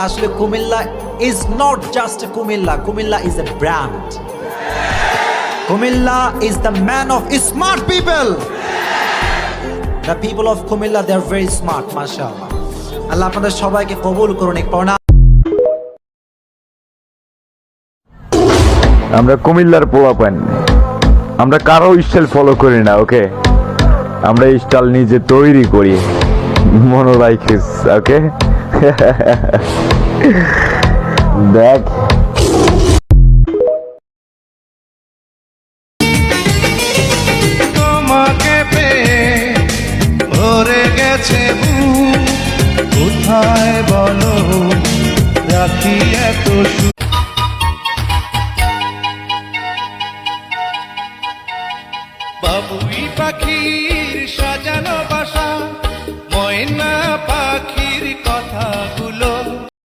আসলে Comilla is not just a Kumilla is a brand. Kumilla is the man of smart people. The people of Kumilla, they are very smart, mashallah. আল্লাহ আপনাদের সবাইকে কবুল করুন। এক পাওনা আমরা কুমিল্লার পোলাপান, আমরা কারো স্টাইল ফলো করি না। ওকে, আমরা স্টাইল নিজে তৈরি করি। মনে রাখিস, ওকে? দেখ, তোমাকে পেয়ে ভরে গেছে বুক, কোথায় বলো রাখি এত সুখ।